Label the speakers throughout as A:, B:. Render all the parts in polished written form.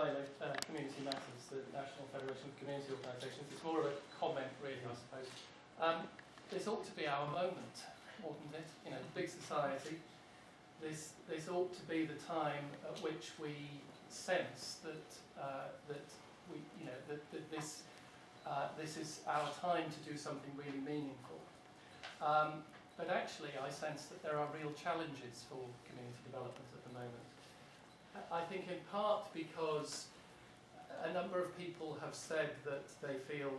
A: FILO, Community Matters, the National Federation of Community Organisations. It's more of a comment, really, I suppose. This ought to be our moment, oughtn't it? You know, big society. This ought to be the time at which we sense that this is our time to do something really meaningful. But actually, I sense that there are real challenges for community development at the moment. I think in part because a number of people have said that they feel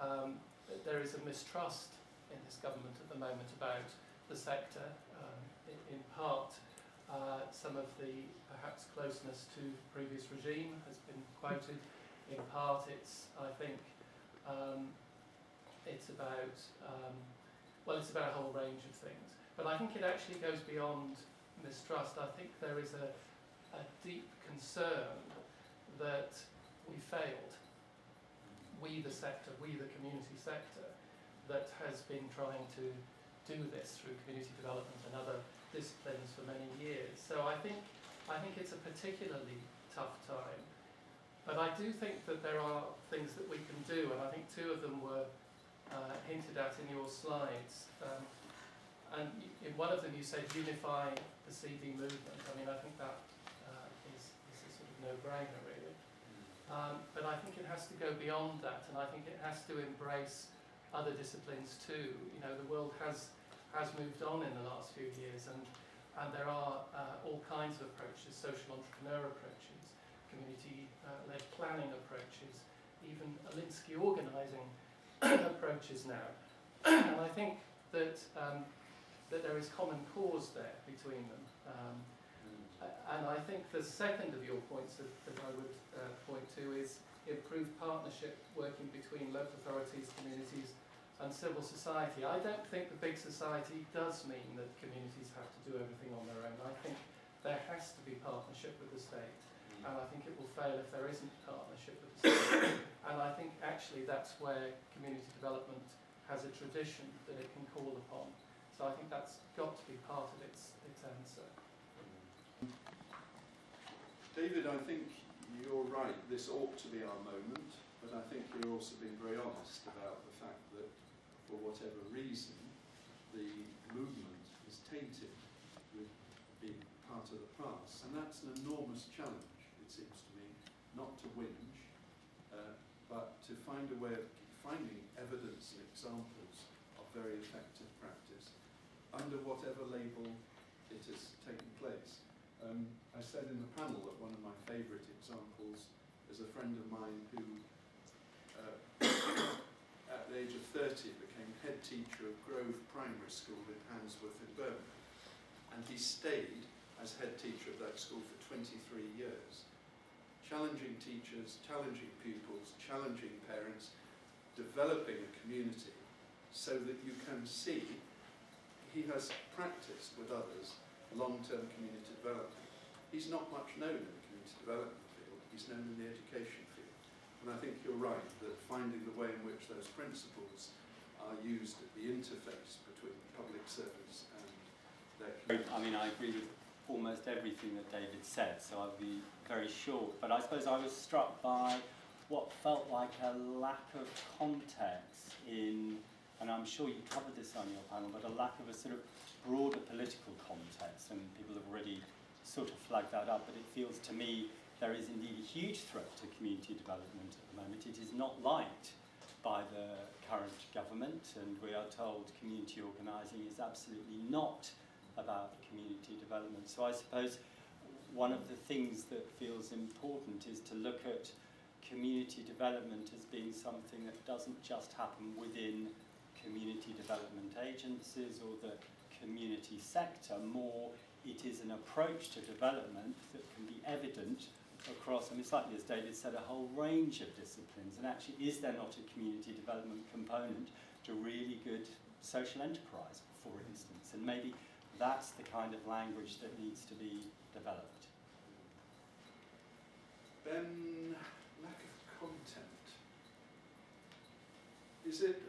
A: that there is a mistrust in this government at the moment about the sector. In part, some of the perhaps closeness to the previous regime has been quoted. In part, it's, I think, it's about a whole range of things. But I think it actually goes beyond mistrust. I think there is a deep concern that we failed. We, the sector, we, the community sector, that has been trying to do this through community development and other disciplines for many years. So I think it's a particularly tough time. But I do think that there are things that we can do, and I think two of them were hinted at in your slides. And in one of them you said unify the CD movement. I mean, I think that is a sort of no-brainer, really. But I think it has to go beyond that, and I think it has to embrace other disciplines too. You know, the world has moved on in the last few years, and there are all kinds of approaches, social entrepreneur approaches, community-led planning approaches, even Alinsky organising approaches now. And I think that there is common cause there between them. And I think the second of your points that I would point to is improved partnership working between local authorities, communities and civil society. I don't think the big society does mean that communities have to do everything on their own. I think there has to be partnership with the state, and I think it will fail if there isn't partnership with the state. And I think actually that's where community development has a tradition that it can call upon. So I think that's got to be part of its answer.
B: David, I think you're right, this ought to be our moment, but I think you're also being very honest about the fact that for whatever reason the movement is tainted with being part of the past, and that's an enormous challenge, it seems to me, not to whinge, but to find a way of finding evidence and examples of very effective practice under whatever label it has taken place. I said in the panel that one of my favourite examples is a friend of mine who, at the age of 30, became head teacher of Grove Primary School in Handsworth in Birmingham. And he stayed as head teacher of that school for 23 years. Challenging teachers, challenging pupils, challenging parents, developing a community so that you can see he has practiced with others long-term community development. He's not much known in the community development field, he's known in the education field. And I think you're right that finding the way in which those principles are used at the interface between public service and their community.
C: I mean, I agree with almost everything that David said, so I'll be very short. But I suppose I was struck by what felt like a lack of context in, and I'm sure you covered this on your panel, but a lack of a sort of broader political context, and people have already sort of flagged that up, but it feels to me there is indeed a huge threat to community development at the moment. It is not liked by the current government, and we are told community organising is absolutely not about community development. So I suppose one of the things that feels important is to look at community development as being something that doesn't just happen within community development agencies or the community sector. More, it is an approach to development that can be evident across, I mean, slightly as David said, a whole range of disciplines. And actually, is there not a community development component to really good social enterprise, for instance? And maybe that's the kind of language that needs to be developed.
B: Ben, lack of content. Is it?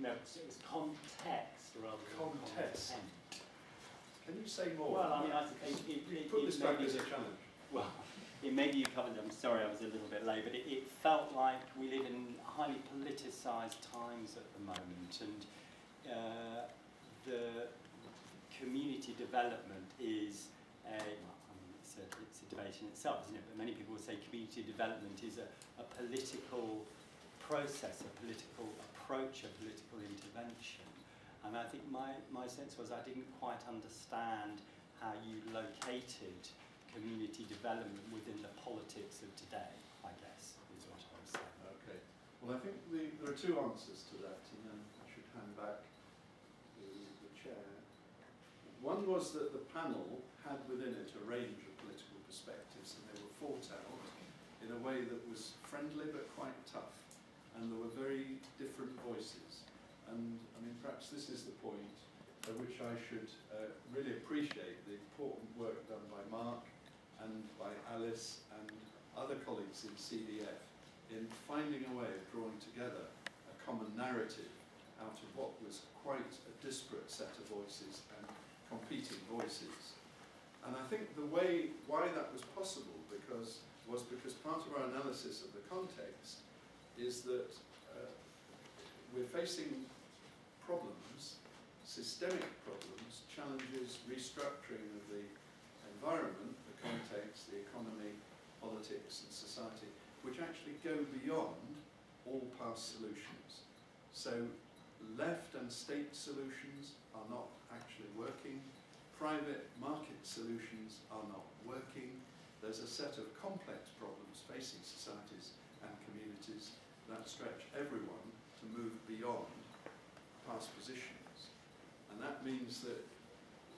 C: No, it's context rather than
B: Context.
C: content.
B: Can you say more?
C: Well, I mean, I think
B: put this back as a challenge.
C: Well, it maybe you covered it, I'm sorry I was a little bit late, but it felt like we live in highly politicised times at the moment, and the community development is it's a debate in itself, isn't it? But many people would say community development is a political process, a political approach, a political intervention. And I think my sense was I didn't quite understand how you located community development within the politics of today, I guess, is what I was saying.
B: Okay. Well, I think there are two answers to that, and then I should hand back to the chair. One was that the panel had within it a range of political perspectives, and they were fought out in a way that was friendly but quite tough, and there were very different voices. And I mean, perhaps this is the point at which I should really appreciate the important work done by Mark and by Alice and other colleagues in CDF in finding a way of drawing together a common narrative out of what was quite a disparate set of voices and competing voices. And I think the way why that was possible was because part of our analysis of the context is that we're facing problems, systemic problems, challenges, restructuring of the environment, the context, the economy, politics and society, which actually go beyond all past solutions. So left and state solutions are not actually working, private market solutions are not working. There's a set of complex problems facing societies and communities that stretch everyone to move beyond past positions. And that means that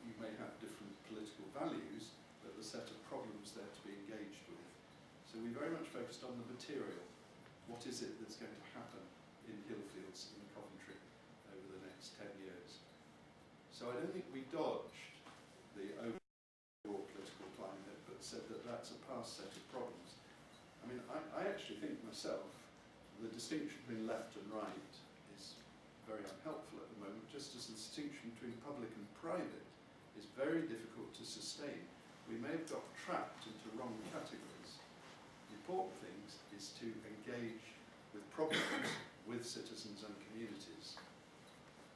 B: you may have different political values, but the set of problems there to be engaged with. So we very much focused on the material. What is it that's going to happen in Hillfields, in Coventry, over the next 10 years? So I don't think we dodged the overall political climate, but said that that's a past set of problems. I mean, I actually think myself, the distinction between left and right is very unhelpful at the moment, just as the distinction between public and private is very difficult to sustain. We may have got trapped into wrong categories. The important thing is to engage with problems with citizens and communities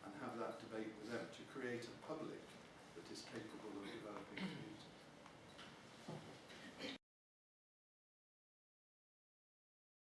B: and have that debate with them to create a public that is capable of developing